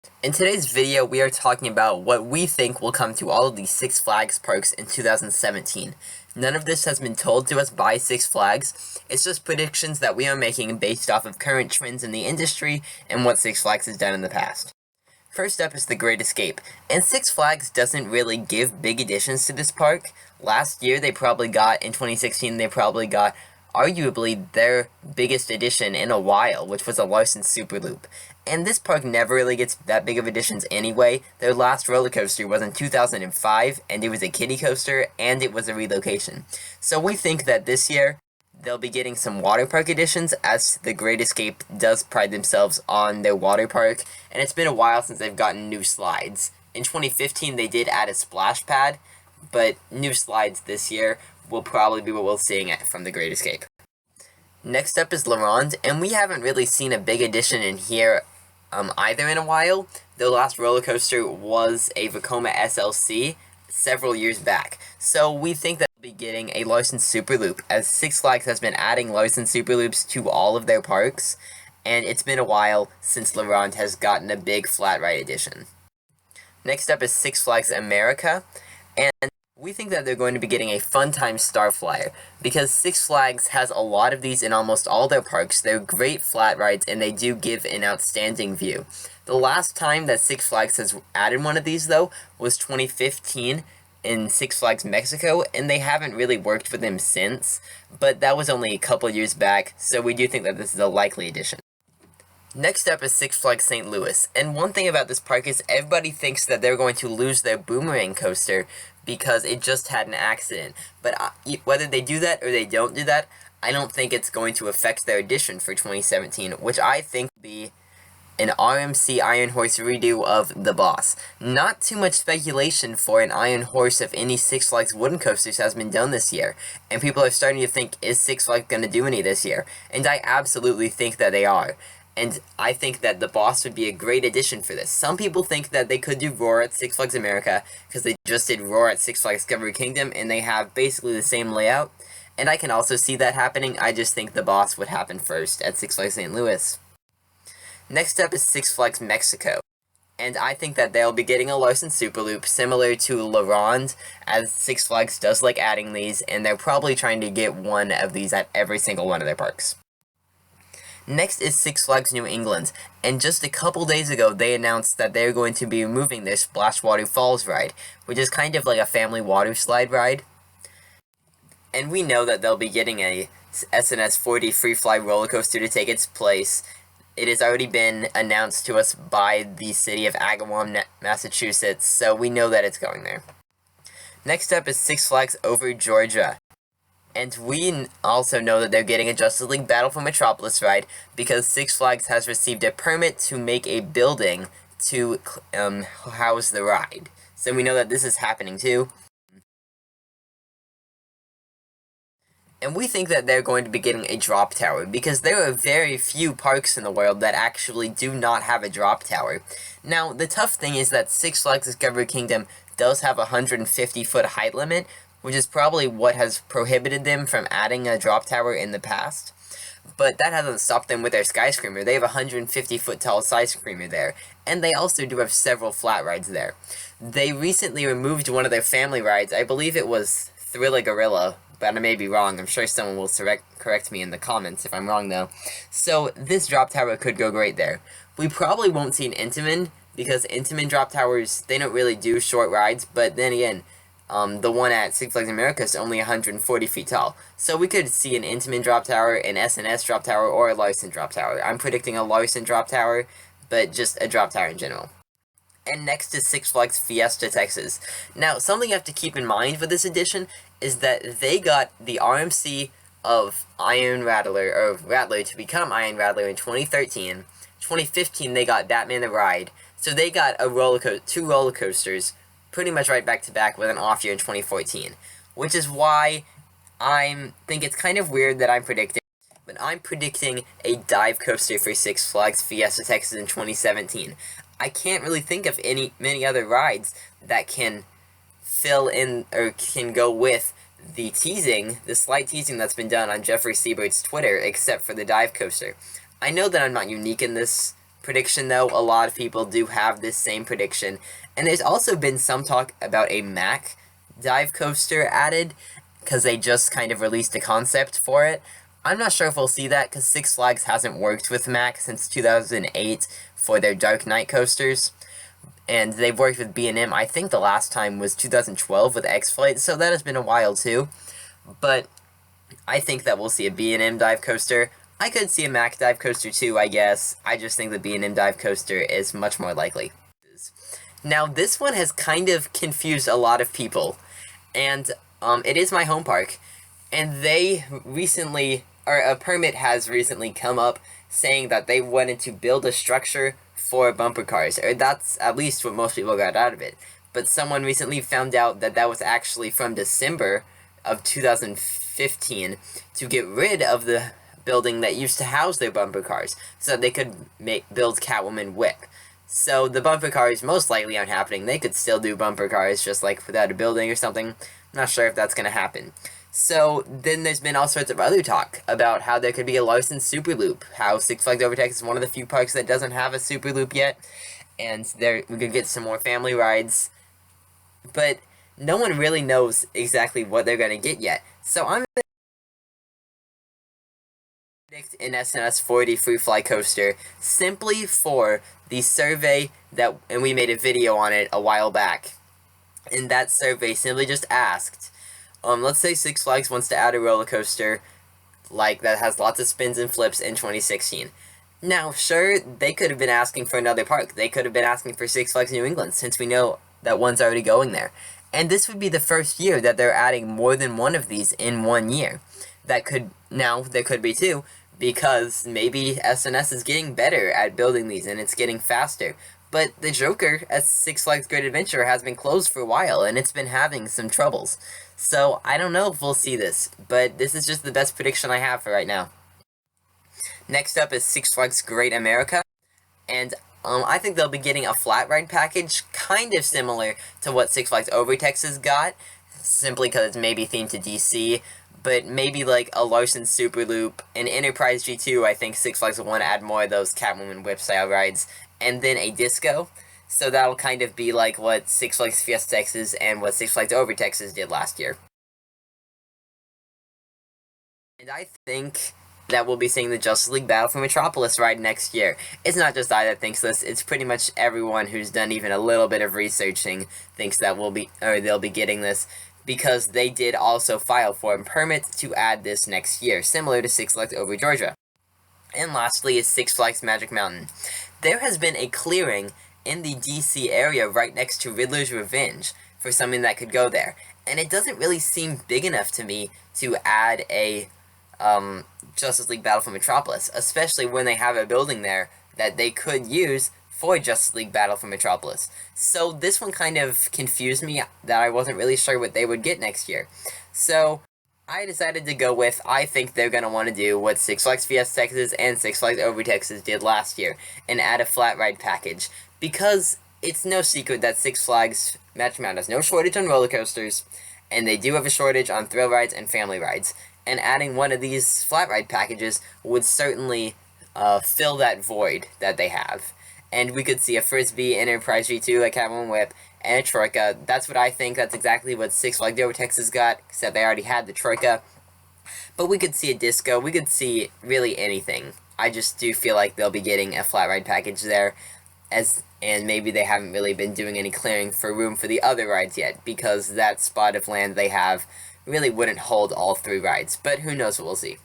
In today's video, we are talking about what we think will come to all of these Six Flags parks in 2017. None of this has been told to us by Six Flags, it's just predictions that we are making based off of current trends in the industry and what Six Flags has done in the past. First up is The Great Escape, and Six Flags doesn't really give big additions to this park. Last year, in 2016, they probably got arguably their biggest addition in a while, which was a licensed Super Loop. And this park never really gets that big of additions anyway. Their last roller coaster was in 2005, and it was a kiddie coaster, and it was a relocation. So we think that this year, they'll be getting some water park additions, as The Great Escape does pride themselves on their water park, and it's been a while since they've gotten new slides. In 2015, they did add a splash pad, but new slides this year will probably be what we're seeing from The Great Escape. Next up is RONDE, and we haven't really seen a big addition in here either in a while. The last roller coaster was a Vekoma SLC several years back, so we think that we'll be getting a licensed Super Loop, as Six Flags has been adding licensed Super Loops to all of their parks, and it's been a while since RONDE has gotten a big flat ride addition. Next up is Six Flags America, and we think that they're going to be getting a Fun Time Starflyer, because Six Flags has a lot of these in almost all their parks. They're great flat rides, and they do give an outstanding view. The last time that Six Flags has added one of these, though, was 2015 in Six Flags Mexico, and they haven't really worked with them since, but that was only a couple years back, so we do think that this is a likely addition. Next up is Six Flags St. Louis, and one thing about this park is everybody thinks that they're going to lose their Boomerang coaster because it just had an accident, but whether they do that or they don't do that, I don't think it's going to affect their addition for 2017, which I think will be an RMC Iron Horse redo of The Boss. Not too much speculation for an Iron Horse of any Six Flags wooden coasters has been done this year, and people are starting to think, is Six Flags going to do any this year? And I absolutely think that they are. And I think that The Boss would be a great addition for this. Some people think that they could do Roar at Six Flags America, because they just did Roar at Six Flags Discovery Kingdom, and they have basically the same layout. And I can also see that happening. I just think The Boss would happen first at Six Flags St. Louis. Next up is Six Flags Mexico, and I think that they'll be getting a licensed Super Loop similar to RONDE, as Six Flags does like adding these, and they're probably trying to get one of these at every single one of their parks. Next is Six Flags New England, and just a couple days ago they announced that they're going to be removing their Splashwater Falls ride, which is kind of like a family water slide ride. And we know that they'll be getting a SNS 4D Free Fly roller coaster to take its place. It has already been announced to us by the city of Agawam, Massachusetts, so we know that it's going there. Next up is Six Flags Over Georgia. And we also know that they're getting a Justice League Battle for Metropolis ride, because Six Flags has received a permit to make a building to house the ride. So we know that this is happening too. And we think that they're going to be getting a drop tower, because there are very few parks in the world that actually do not have a drop tower. Now, the tough thing is that Six Flags Discovery Kingdom does have a 150-foot height limit, which is probably what has prohibited them from adding a drop tower in the past. But that hasn't stopped them with their skyscraper. They have a 150-foot tall skyscraper there, and they also do have several flat rides there. They recently removed one of their family rides. I believe it was Thrilla Gorilla, but I may be wrong. I'm sure someone will correct me in the comments if I'm wrong, though. So this drop tower could go great there. We probably won't see an Intamin, because Intamin drop towers, they don't really do short rides, but then again, the one at Six Flags America is only 140 feet tall. So we could see an Intamin drop tower, an SNS drop tower, or a Larson drop tower. I'm predicting a Larson drop tower, but just a drop tower in general. And next is Six Flags Fiesta, Texas. Now, something you have to keep in mind for this edition is that they got the RMC of Iron Rattler, or Rattler, to become Iron Rattler in 2013. 2015, they got Batman the Ride. So they got two roller coasters, pretty much right back to back, with an off year in 2014, which is why I think it's kind of weird that I'm predicting, but I'm predicting a dive coaster for Six Flags Fiesta Texas in 2017. I can't really think of many other rides that can fill in or can go with the slight teasing that's been done on Jeffrey Siebert's Twitter, except for the dive coaster. I know that I'm not unique in this prediction, though. A lot of people do have this same prediction. And there's also been some talk about a Mack dive coaster added, because they just kind of released a concept for it. I'm not sure if we'll see that, because Six Flags hasn't worked with Mack since 2008 for their Dark Knight coasters. And they've worked with B&M, I think the last time was 2012 with X-Flight, so that has been a while too. But I think that we'll see a B&M dive coaster. I could see a Mack dive coaster too, I guess. I just think the B&M dive coaster is much more likely. Now, this one has kind of confused a lot of people. And it is my home park. And they recently, or a permit has recently come up saying that they wanted to build a structure for bumper cars, or that's at least what most people got out of it. But someone recently found out that that was actually from December of 2015 to get rid of the building that used to house their bumper cars, so that they could build Catwoman Whip. So the bumper cars most likely aren't happening. They could still do bumper cars just like without a building or something. I'm not sure if that's going to happen. So then there's been all sorts of other talk about how there could be a Larson Super Loop, how Six Flags Over Texas is one of the few parks that doesn't have a Super Loop yet, and we could get some more family rides. But no one really knows exactly what they're going to get yet. So I'm going to predict an SNS 40 Free Fly Coaster simply for the survey that, and we made a video on it a while back. And that survey simply just asked, let's say Six Flags wants to add a roller coaster like that has lots of spins and flips in 2016. Now, sure, they could have been asking for another park. They could have been asking for Six Flags New England, since we know that one's already going there. And this would be the first year that they're adding more than one of these in 1 year. Now, there could be two, because maybe SNS is getting better at building these, and it's getting faster. But the Joker at Six Flags Great Adventure has been closed for a while, and it's been having some troubles. So, I don't know if we'll see this, but this is just the best prediction I have for right now. Next up is Six Flags Great America, and I think they'll be getting a flat ride package, kind of similar to what Six Flags Over Texas got, simply because it's maybe themed to DC, but maybe like a Larson Super Loop, an Enterprise G2. I think Six Flags will want to add more of those Catwoman Whip style rides, and then a disco. So that'll kind of be like what Six Flags Fiesta Texas and what Six Flags Over Texas did last year. And I think that we'll be seeing the Justice League Battle for Metropolis ride next year. It's not just I that thinks this, it's pretty much everyone who's done even a little bit of researching thinks that they'll be getting this, because they did also file for a permit to add this next year, similar to Six Flags Over Georgia. And lastly is Six Flags Magic Mountain. There has been a clearing in the DC area right next to Riddler's Revenge for something that could go there. And it doesn't really seem big enough to me to add a Justice League Battle for Metropolis, especially when they have a building there that they could use for Justice League Battle for Metropolis. So this one kind of confused me, that I wasn't really sure what they would get next year. So I decided to go with, I think they're going to want to do what Six Flags Fiesta Texas and Six Flags Over Texas did last year, and add a flat ride package. Because it's no secret that Six Flags Magic Mountain has no shortage on roller coasters, and they do have a shortage on thrill rides and family rides. And adding one of these flat ride packages would certainly fill that void that they have. And we could see a Frisbee, Enterprise G2, a Catwoman Whip, and a Troika. That's what I think. That's exactly what Six Flags Over Texas got, except they already had the Troika. But we could see a disco. We could see really anything. I just do feel like they'll be getting a flat ride package there, and maybe they haven't really been doing any clearing for room for the other rides yet, because that spot of land they have really wouldn't hold all three rides. But who knows what we'll see.